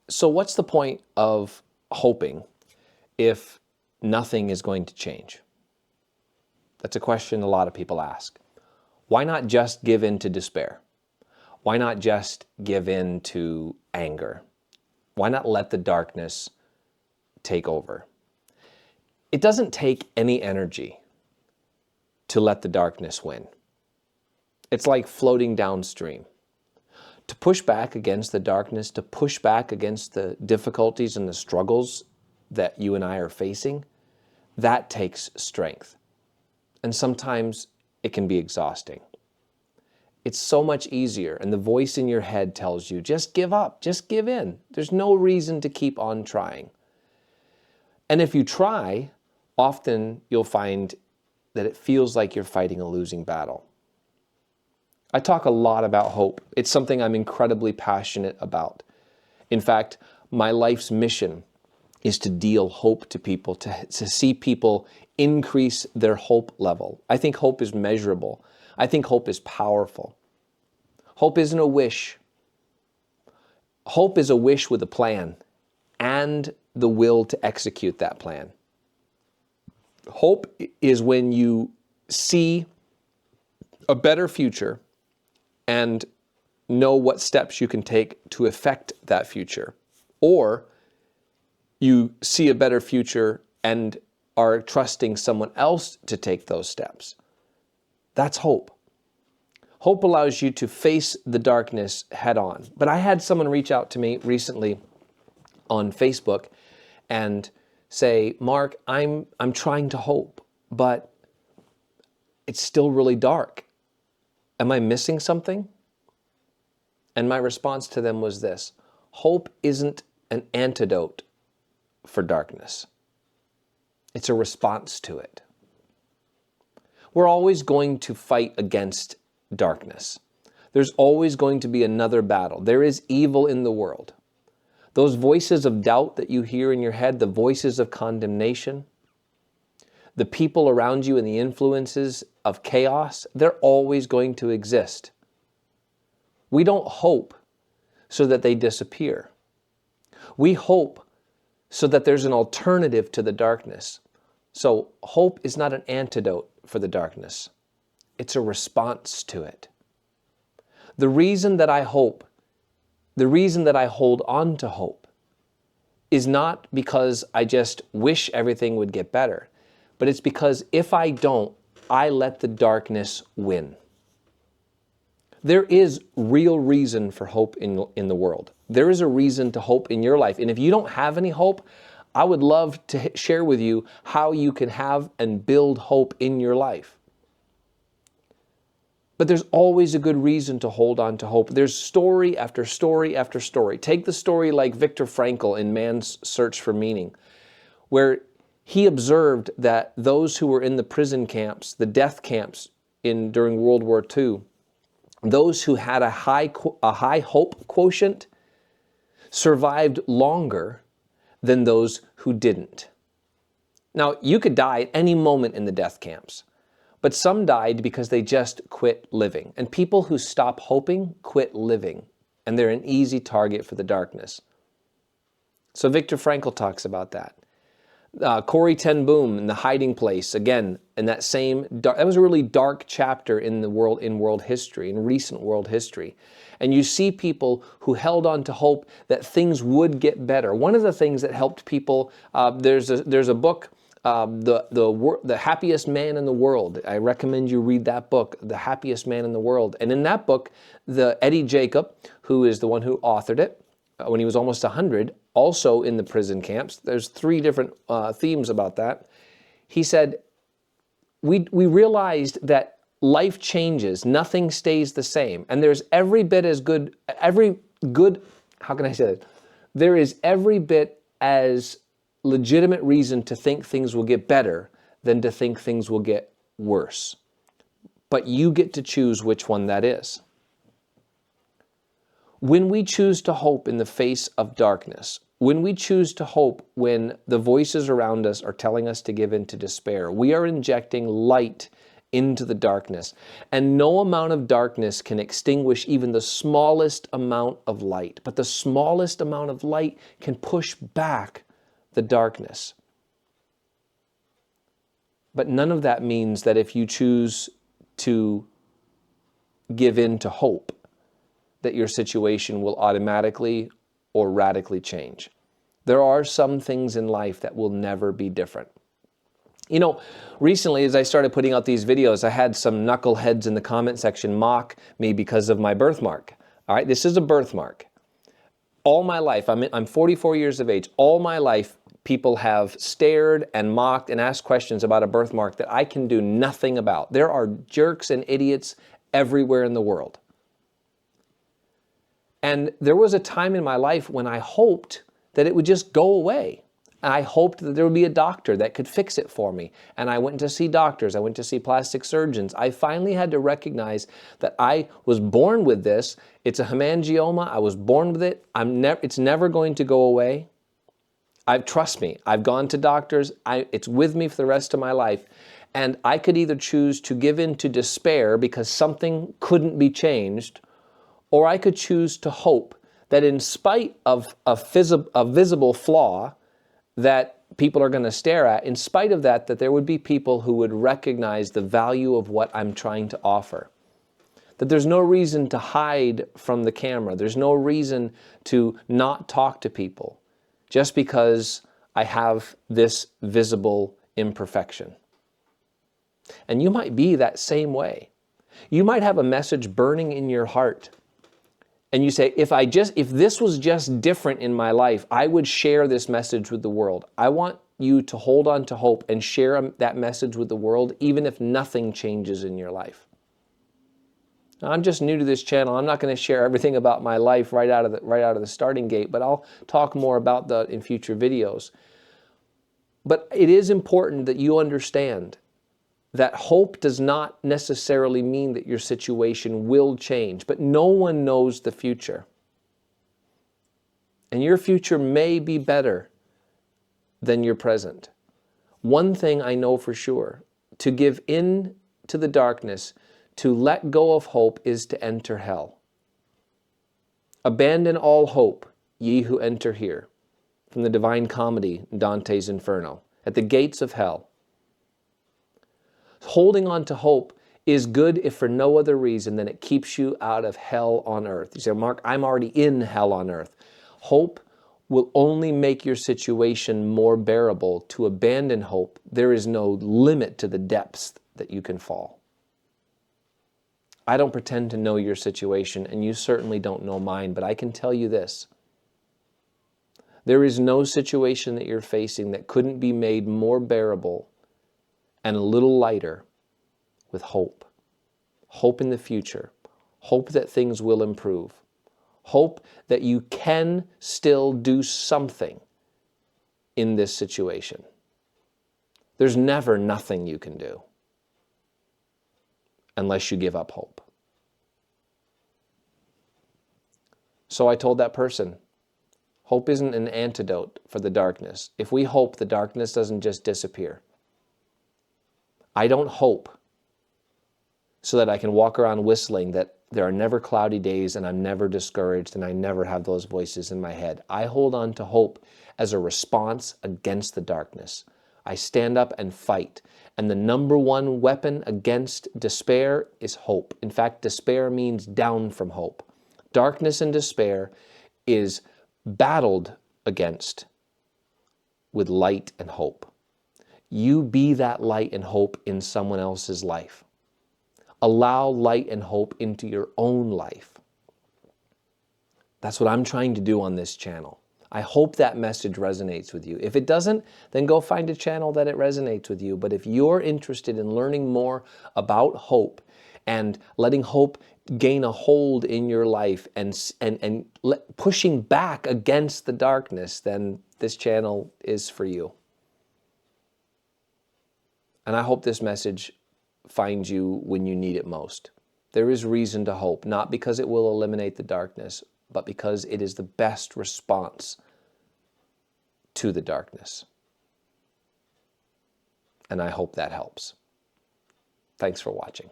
So what's the point of hoping if nothing is going to change? That's a question a lot of people ask. Why not just give in to despair? Why not just give in to anger? Why not let the darkness take over? It doesn't take any energy to let the darkness win. It's like floating downstream. To push back against the darkness, to push back against the difficulties and the struggles that you and I are facing, that takes strength. And sometimes it can be exhausting. It's so much easier, and the voice in your head tells you, just give up, just give in. There's no reason to keep on trying. And if you try, often you'll find that it feels like you're fighting a losing battle. I talk a lot about hope. It's something I'm incredibly passionate about. In fact, my life's mission is to deal hope to people, to see people increase their hope level. I think hope is measurable. I think hope is powerful. Hope isn't a wish. Hope is a wish with a plan and the will to execute that plan. Hope is when you see a better future and know what steps you can take to affect that future. Or you see a better future and are trusting someone else to take those steps. That's hope. Hope allows you to face the darkness head on. But I had someone reach out to me recently on Facebook and say, Mark, I'm trying to hope, but it's still really dark. Am I missing something? And my response to them was this: hope isn't an antidote for darkness. It's a response to it. We're always going to fight against darkness. There's always going to be another battle. There is evil in the world. Those voices of doubt that you hear in your head, the voices of condemnation, the people around you and the influences of chaos, they're always going to exist. We don't hope so that they disappear. We hope so that there's an alternative to the darkness. So hope is not an antidote for the darkness. It's a response to it. The reason that I hope, the reason that I hold on to hope, is not because I just wish everything would get better, but it's because if I don't, I let the darkness win. There is real reason for hope in the world. There is a reason to hope in your life. And if you don't have any hope, I would love to share with you how you can have and build hope in your life. But there's always a good reason to hold on to hope. There's story after story after story. Take the story like Viktor Frankl in Man's Search for Meaning, where he observed that those who were in the prison camps, the death camps during World War II, those who had a high hope quotient survived longer than those who didn't. Now, you could die at any moment in the death camps, but some died because they just quit living. And people who stop hoping quit living, and they're an easy target for the darkness. So Viktor Frankl talks about that. Corrie ten Boom in The Hiding Place, again, in that was a really dark chapter in world history, in recent world history. And you see people who held on to hope that things would get better. One of the things that helped people, there's a book, The Happiest Man in the World. I recommend you read that book, The Happiest Man in the World. And in that book, Eddie Jacob, who is the one who authored it, when he was almost 100, also in the prison camps. There's 3 different themes about that. He said, we realized that life changes, nothing stays the same. And there's every bit as good, how can I say that? There is every bit as legitimate reason to think things will get better than to think things will get worse. But you get to choose which one that is. When we choose to hope in the face of darkness, when we choose to hope when the voices around us are telling us to give in to despair, we are injecting light into the darkness. And no amount of darkness can extinguish even the smallest amount of light. But the smallest amount of light can push back the darkness. But none of that means that if you choose to give in to hope, that your situation will automatically or radically change. There are some things in life that will never be different. You know, recently as I started putting out these videos, I had some knuckleheads in the comment section mock me because of my birthmark. All right, this is a birthmark. All my life, I'm 44 years of age, all my life people have stared and mocked and asked questions about a birthmark that I can do nothing about. There are jerks and idiots everywhere in the world. And there was a time in my life when I hoped that it would just go away. I hoped that there would be a doctor that could fix it for me. And I went to see doctors. I went to see plastic surgeons. I finally had to recognize that I was born with this. It's a hemangioma. I was born with it. It's never going to go away. Trust me, I've gone to doctors. It's with me for the rest of my life. And I could either choose to give in to despair because something couldn't be changed, or I could choose to hope that in spite of a visible flaw that people are going to stare at, in spite of that there would be people who would recognize the value of what I'm trying to offer. That there's no reason to hide from the camera. There's no reason to not talk to people just because I have this visible imperfection. And you might be that same way. You might have a message burning in your heart. And you say, if this was just different in my life, I would share this message with the world. I want you to hold on to hope and share that message with the world, even if nothing changes in your life. Now, I'm just new to this channel. I'm not going to share everything about my life right out of the starting gate, but I'll talk more about that in future videos. But it is important that you understand that hope does not necessarily mean that your situation will change, but no one knows the future. And your future may be better than your present. One thing I know for sure, to give in to the darkness, to let go of hope, is to enter hell. Abandon all hope, ye who enter here. From the Divine Comedy, Dante's Inferno. At the gates of hell. Holding on to hope is good if for no other reason than it keeps you out of hell on earth. You say, Mark, I'm already in hell on earth. Hope will only make your situation more bearable. To abandon hope, there is no limit to the depths that you can fall. I don't pretend to know your situation, and you certainly don't know mine, but I can tell you this. There is no situation that you're facing that couldn't be made more bearable and a little lighter with hope. Hope in the future. Hope that things will improve. Hope that you can still do something in this situation. There's never nothing you can do unless you give up hope. So I told that person, hope isn't an antidote for the darkness. If we hope, the darkness doesn't just disappear. I don't hope so that I can walk around whistling that there are never cloudy days and I'm never discouraged and I never have those voices in my head. I hold on to hope as a response against the darkness. I stand up and fight. And the number one weapon against despair is hope. In fact, despair means down from hope. Darkness and despair is battled against with light and hope. You be that light and hope in someone else's life. Allow light and hope into your own life. That's what I'm trying to do on this channel. I hope that message resonates with you. If it doesn't, then go find a channel that it resonates with you. But if you're interested in learning more about hope and letting hope gain a hold in your life and pushing back against the darkness, then this channel is for you. And I hope this message finds you when you need it most. There is reason to hope, not because it will eliminate the darkness, but because it is the best response to the darkness. And I hope that helps. Thanks for watching.